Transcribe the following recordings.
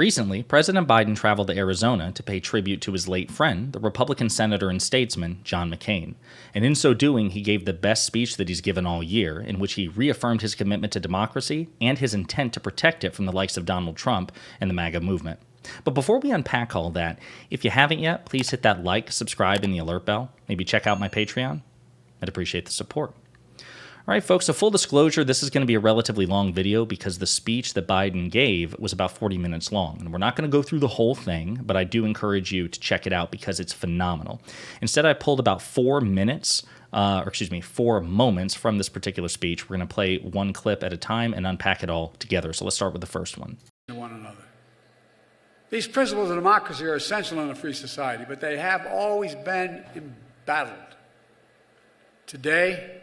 Recently, President Biden traveled to Arizona to pay tribute to his late friend, the Republican senator and statesman John McCain. And in so doing, he gave the best speech that he's given all year, in which he reaffirmed his commitment to democracy and his intent to protect it from the likes of Donald Trump and the MAGA movement. But before we unpack all that, if you haven't yet, please hit that like, subscribe, and the alert bell. Maybe check out my Patreon. I'd appreciate the support. All right, folks, so full disclosure, this is going to be a relatively long video because the speech that Biden gave was about 40 minutes long. And we're not going to go through the whole thing, but I do encourage you to check it out because it's phenomenal. Instead, I pulled about 4 moments from this particular speech. We're going to play one clip at a time and unpack it all together. So let's start with the first one. One another. These principles of democracy are essential in a free society, but they have always been embattled. Today,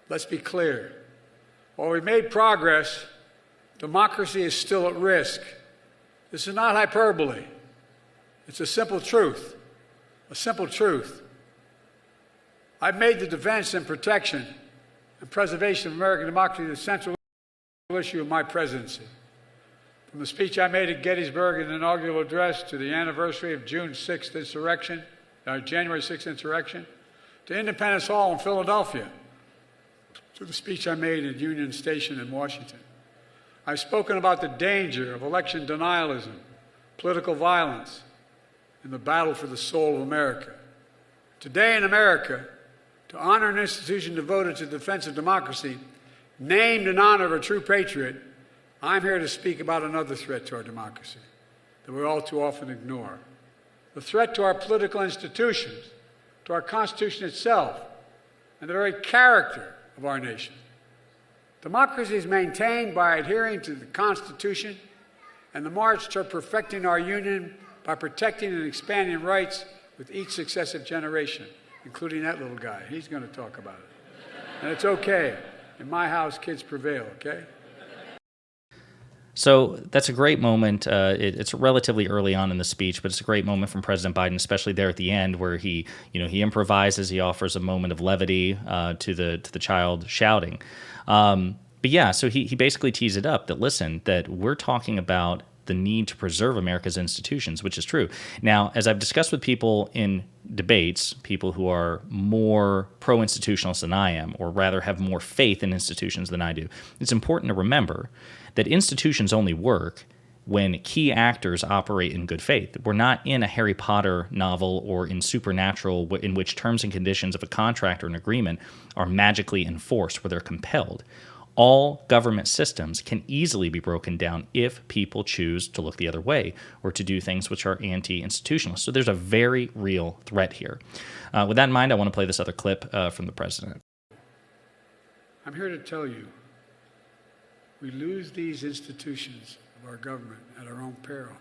let's be clear. While we've made progress, democracy is still at risk. This is not hyperbole. It's a simple truth. A simple truth. I've made the defense and protection and preservation of American democracy the central issue of my presidency. From the speech I made at Gettysburg in the inaugural address to the anniversary of January 6th insurrection, to Independence Hall in Philadelphia, to the speech I made at Union Station in Washington. I've spoken about the danger of election denialism, political violence, and the battle for the soul of America. Today in America, to honor an institution devoted to the defense of democracy, named in honor of a true patriot, I'm here to speak about another threat to our democracy that we all too often ignore. The threat to our political institutions, to our Constitution itself, and the very character of our nation. Democracy is maintained by adhering to the Constitution and the march toward perfecting our union by protecting and expanding rights with each successive generation, including that little guy. He's going to talk about it. And it's okay. In my house, kids prevail, okay? So that's a great moment. It's relatively early on in the speech, but it's a great moment from President Biden, especially there at the end where he improvises. He offers a moment of levity to the child shouting. But yeah, so he basically tees it up that, listen, that we're talking about the need to preserve America's institutions, which is true. Now, as I've discussed with people in debates, people who are more pro-institutionalist than I am, or rather have more faith in institutions than I do, it's important to remember that institutions only work when key actors operate in good faith. We're not in a Harry Potter novel or in Supernatural in which terms and conditions of a contract or an agreement are magically enforced, where they're compelled. All government systems can easily be broken down if people choose to look the other way or to do things which are anti-institutional. So there's a very real threat here. With that in mind, I want to play this other clip from the president. I'm here to tell you, we lose these institutions of our government at our own peril.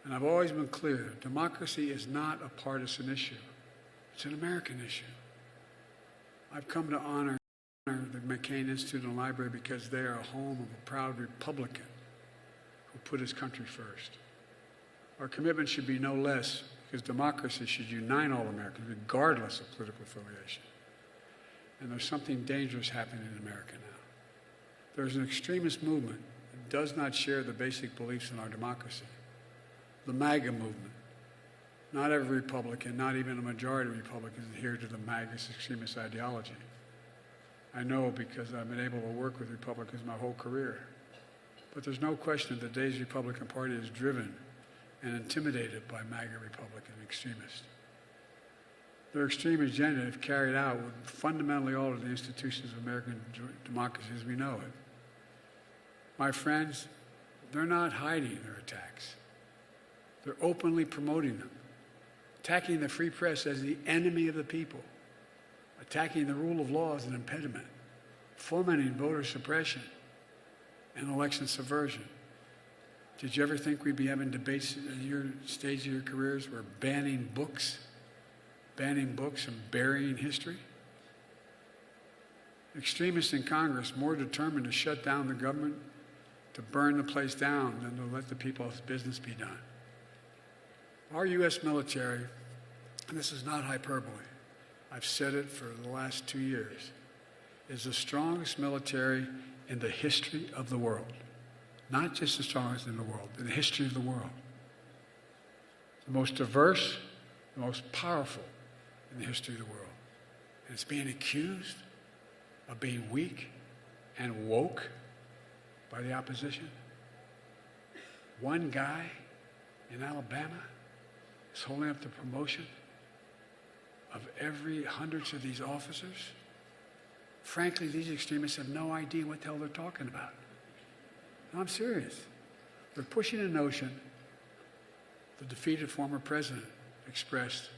And I've always been clear, democracy is not a partisan issue. It's an American issue. I've come to honor the McCain Institute and Library because they are a home of a proud Republican who put his country first. Our commitment should be no less because democracy should unite all Americans regardless of political affiliation. And there's something dangerous happening in America now. There's an extremist movement that does not share the basic beliefs in our democracy. The MAGA movement. Not every Republican, not even a majority of Republicans adhere to the MAGA extremist ideology. I know because I've been able to work with Republicans my whole career. But there's no question that today's Republican Party is driven and intimidated by MAGA Republican extremists. Their extreme agenda, if carried out, would fundamentally alter the institutions of American democracy as we know it. My friends, they're not hiding their attacks. They're openly promoting them, attacking the free press as the enemy of the people, attacking the rule of law as an impediment, fomenting voter suppression and election subversion. Did you ever think we'd be having debates at your stage of your careers where banning books and burying history? Extremists in Congress more determined to shut down the government, to burn the place down, than to let the people's business be done. Our U.S. military, and this is not hyperbole, I've said it for the last 2 years, is the strongest military in the history of the world. not just the strongest in the world, in the history of the world. The most diverse, the most powerful in the history of the world. And it's being accused of being weak and woke by the opposition. One guy in Alabama is holding up the promotion of every hundreds of these officers. Frankly, these extremists have no idea what the hell they're talking about. No, I'm serious. They're pushing a notion the defeated former president expressed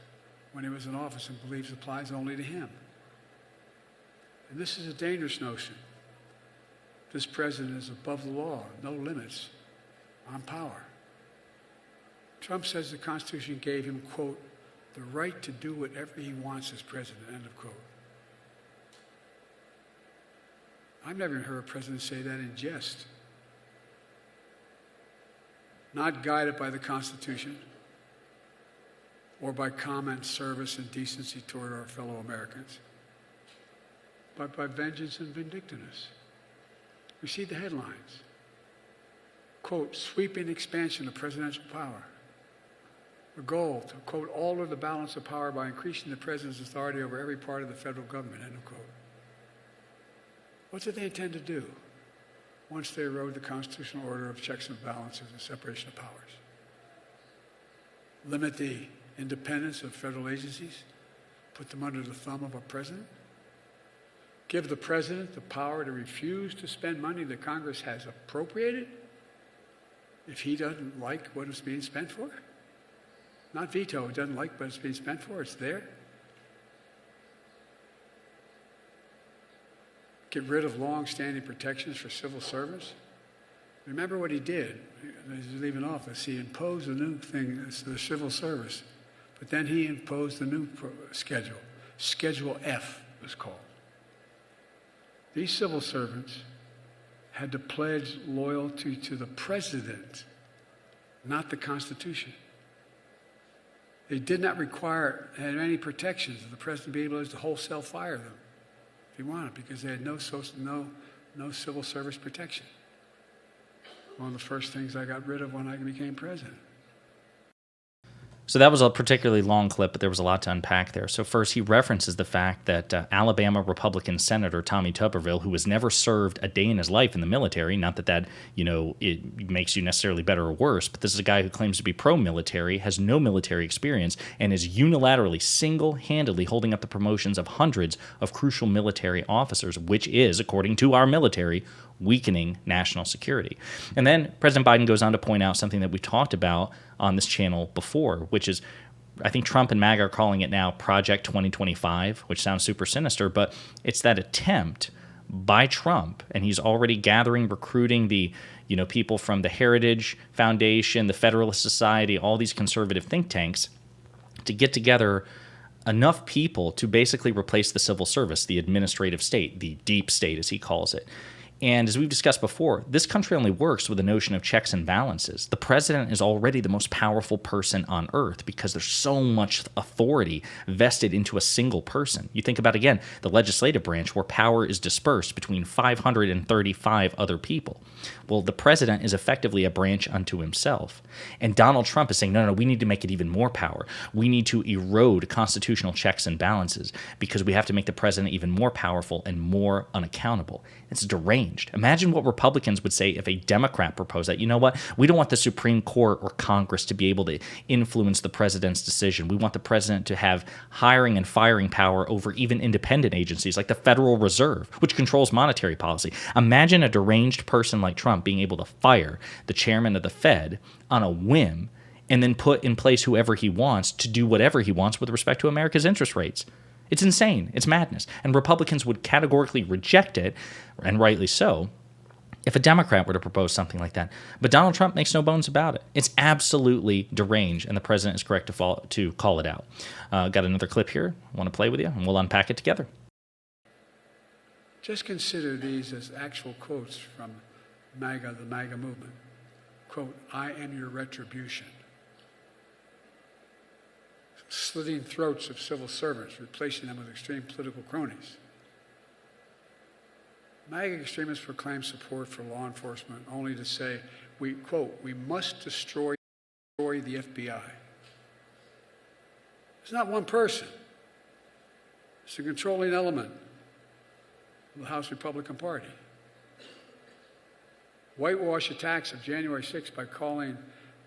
when he was in office and believes applies only to him. And this is a dangerous notion. This president is above the law, no limits on power. Trump says the Constitution gave him, quote, the right to do whatever he wants as president, end of quote. I've never heard a president say that in jest. Not guided by the Constitution or by common service and decency toward our fellow Americans, but by vengeance and vindictiveness. We see the headlines. Quote, sweeping expansion of presidential power. A goal to, quote, alter the balance of power by increasing the president's authority over every part of the federal government, end of quote. What do they intend to do once they erode the constitutional order of checks and balances and separation of powers? Limit the independence of federal agencies? Put them under the thumb of a president? Give the president the power to refuse to spend money that Congress has appropriated if he doesn't like what it's being spent for? Not veto, it doesn't like what it's being spent for, it's there. Get rid of long-standing protections for civil servants. Remember what he did. He's leaving office. He imposed a new thing, the civil service. But then he imposed a new schedule. Schedule F was called. These civil servants had to pledge loyalty to the president, not the Constitution. They did not require any protections of the president being able to wholesale fire them if he wanted, because they had no civil service protection. One of the first things I got rid of when I became president. So that was a particularly long clip, but there was a lot to unpack there. So first, he references the fact that Alabama Republican Senator Tommy Tuberville, who has never served a day in his life in the military, not that it makes you necessarily better or worse, but this is a guy who claims to be pro-military, has no military experience, and is unilaterally, single-handedly holding up the promotions of hundreds of crucial military officers, which is, according to our military, weakening national security. And then President Biden goes on to point out something that we talked about on this channel before, which is, I think Trump and MAGA are calling it now Project 2025, which sounds super sinister, but it's that attempt by Trump, and he's already recruiting the people from the Heritage Foundation, the Federalist Society, all these conservative think tanks, to get together enough people to basically replace the civil service, the administrative state, the deep state as he calls it. And as we've discussed before, this country only works with the notion of checks and balances. The president is already the most powerful person on earth because there's so much authority vested into a single person. You think about, again, the legislative branch where power is dispersed between 535 other people. Well, the president is effectively a branch unto himself. And Donald Trump is saying, no, we need to make it even more power. We need to erode constitutional checks and balances because we have to make the president even more powerful and more unaccountable. It's deranged. Imagine what Republicans would say if a Democrat proposed that. You know what? We don't want the Supreme Court or Congress to be able to influence the president's decision. We want the president to have hiring and firing power over even independent agencies like the Federal Reserve, which controls monetary policy. Imagine a deranged person like Trump being able to fire the chairman of the Fed on a whim and then put in place whoever he wants to do whatever he wants with respect to America's interest rates. It's insane. It's madness. And Republicans would categorically reject it, and rightly so, if a Democrat were to propose something like that. But Donald Trump makes no bones about it. It's absolutely deranged, and the president is correct to call it out. Got another clip here I want to play with you, and we'll unpack it together. Just consider these as actual quotes from MAGA, the MAGA movement. Quote, I am your retribution. Slitting throats of civil servants, replacing them with extreme political cronies. MAGA extremists proclaim support for law enforcement only to say, we, quote, we must destroy the FBI. It's not one person. It's a controlling element of the House Republican Party. Whitewash attacks of January 6th by calling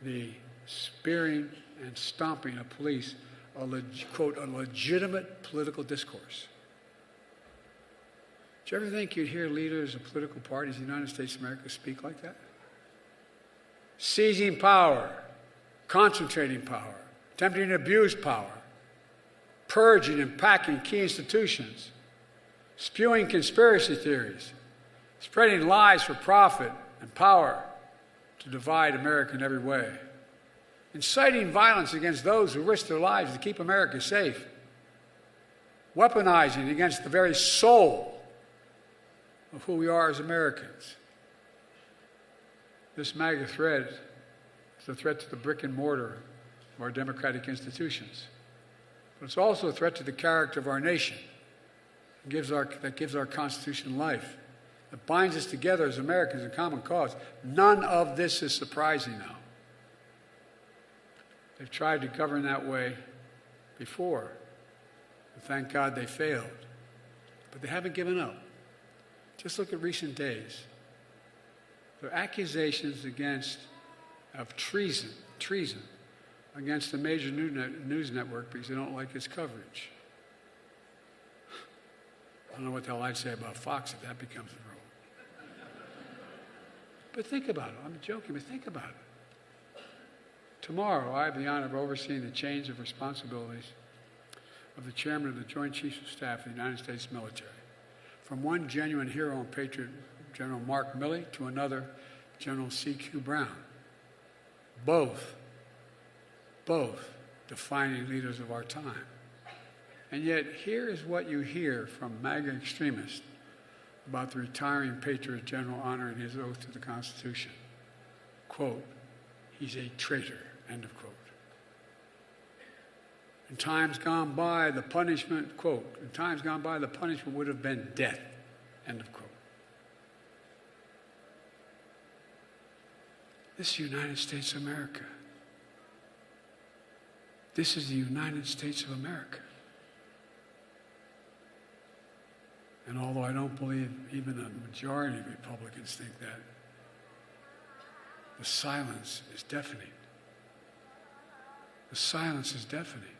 the spearing and stomping of police quote, a legitimate political discourse. Do you ever think you'd hear leaders of political parties in the United States of America speak like that? Seizing power, concentrating power, attempting to abuse power, purging and packing key institutions, spewing conspiracy theories, spreading lies for profit and power to divide America in every way, inciting violence against those who risk their lives to keep America safe, weaponizing against the very soul of who we are as Americans. This MAGA threat is a threat to the brick and mortar of our democratic institutions. But it's also a threat to the character of our nation. That gives our Constitution life. That binds us together as Americans in common cause. None of this is surprising now. They've tried to govern that way before. And thank God they failed. But they haven't given up. Just look at recent days. There are accusations of treason against the major news network because they don't like its coverage. I don't know what the hell I'd say about Fox if that becomes the rule. But think about it. I'm joking, but think about it. Tomorrow, I have the honor of overseeing the change of responsibilities of the chairman of the Joint Chiefs of Staff of the United States military. From one genuine hero and patriot, General Mark Milley, to another, General C.Q. Brown. Both defining leaders of our time. And yet, here is what you hear from MAGA extremists about the retiring patriot general honoring his oath to the Constitution. Quote, he's a traitor, end of quote. In times gone by, the punishment, quote, in times gone by, the punishment would have been death, end of quote. This is the United States of America. This is the United States of America. And although I don't believe even a majority of Republicans think that, the silence is deafening. The silence is deafening.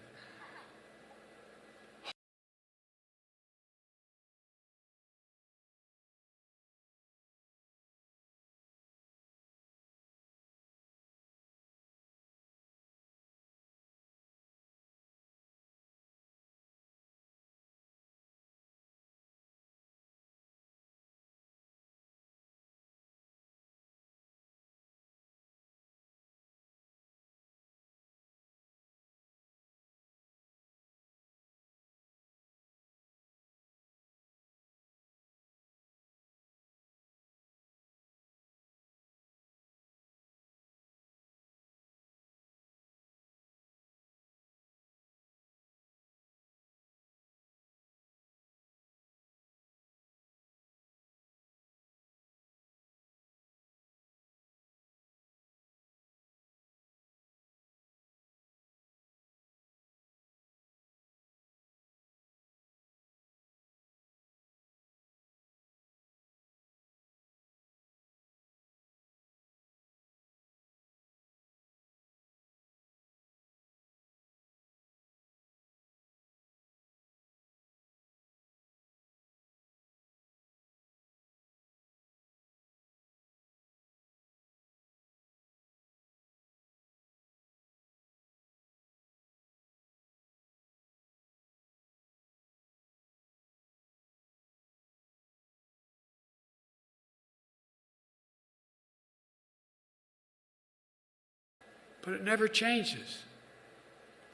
But it never changes.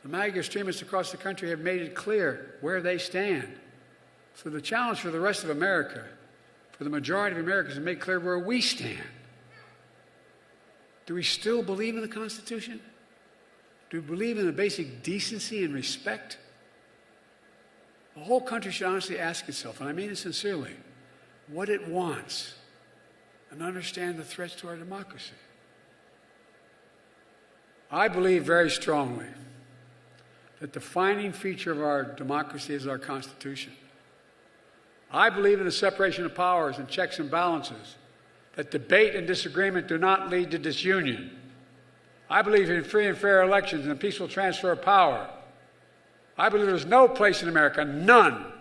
The MAGA extremists across the country have made it clear where they stand. So the challenge for the rest of America, for the majority of Americans, is to make clear where we stand. Do we still believe in the Constitution? Do we believe in the basic decency and respect? The whole country should honestly ask itself, and I mean it sincerely, what it wants and understand the threats to our democracy. I believe very strongly that the defining feature of our democracy is our Constitution. I believe in the separation of powers and checks and balances, that debate and disagreement do not lead to disunion. I believe in free and fair elections and a peaceful transfer of power. I believe there's no place in America, none,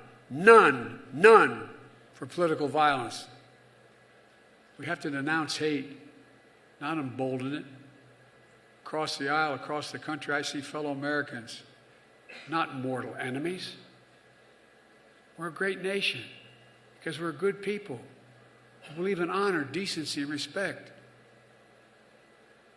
for political violence. We have to denounce hate, not embolden it. Across the aisle, across the country, I see fellow Americans, not mortal enemies. We're a great nation because we're good people who believe in honor, decency, and respect.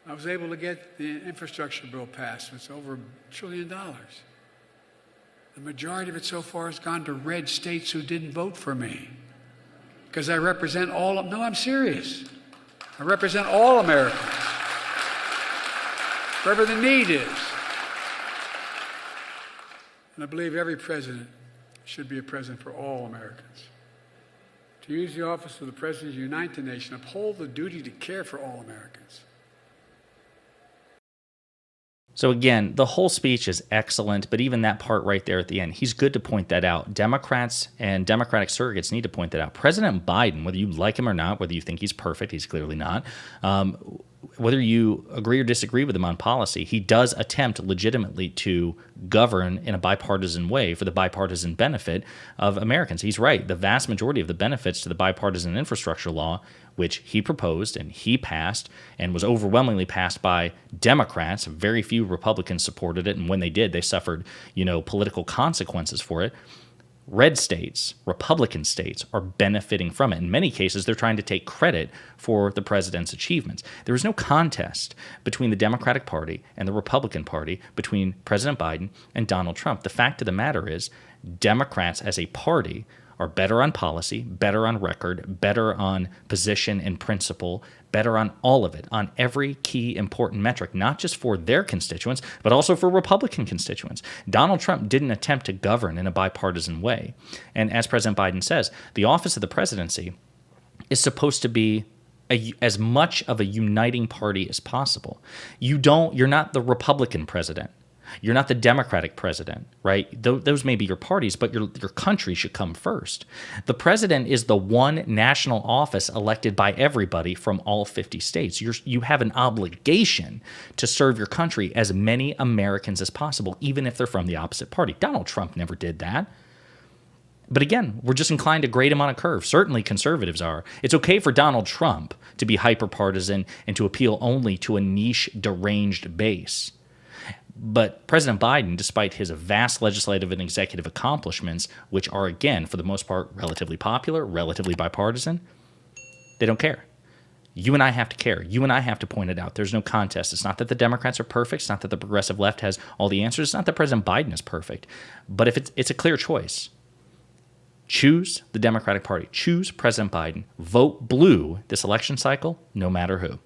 I was able to get the infrastructure bill passed. It's over $1 trillion. The majority of it so far has gone to red states who didn't vote for me because I represent all of, no, I'm serious. I represent all Americans, wherever the need is. And I believe every president should be a president for all Americans. To use the office of the president to unite the nation, uphold the duty to care for all Americans. So again, the whole speech is excellent, but even that part right there at the end, he's good to point that out. Democrats and Democratic surrogates need to point that out. President Biden, whether you like him or not, whether you think he's perfect, he's clearly not, whether you agree or disagree with him on policy, he does attempt legitimately to govern in a bipartisan way for the bipartisan benefit of Americans. He's right. The vast majority of the benefits to the bipartisan infrastructure law, which he proposed and he passed and was overwhelmingly passed by Democrats, very few Republicans supported it, and when they did, they suffered, political consequences for it. Red states, Republican states, are benefiting from it. In many cases, they're trying to take credit for the president's achievements. There is no contest between the Democratic Party and the Republican Party, between President Biden and Donald Trump. The fact of the matter is, Democrats as a party are better on policy, better on record, better on position and principle, better on all of it, on every key important metric, not just for their constituents, but also for Republican constituents. Donald Trump didn't attempt to govern in a bipartisan way. And as President Biden says, the office of the presidency is supposed to be as much of a uniting party as possible. You're not the Republican president. You're not the Democratic president, right? Those may be your parties, but your country should come first. The president is the one national office elected by everybody from all 50 states. You have an obligation to serve your country as many Americans as possible, even if they're from the opposite party. Donald Trump never did that. But again, we're just inclined to grade him on a curve. Certainly conservatives are. It's okay for Donald Trump to be hyper-partisan and to appeal only to a niche, deranged base. But President Biden, despite his vast legislative and executive accomplishments, which are, again, for the most part, relatively popular, relatively bipartisan, they don't care. You and I have to care. You and I have to point it out. There's no contest. It's not that the Democrats are perfect. It's not that the progressive left has all the answers. It's not that President Biden is perfect. But if it's a clear choice, choose the Democratic Party. Choose President Biden. Vote blue this election cycle, no matter who.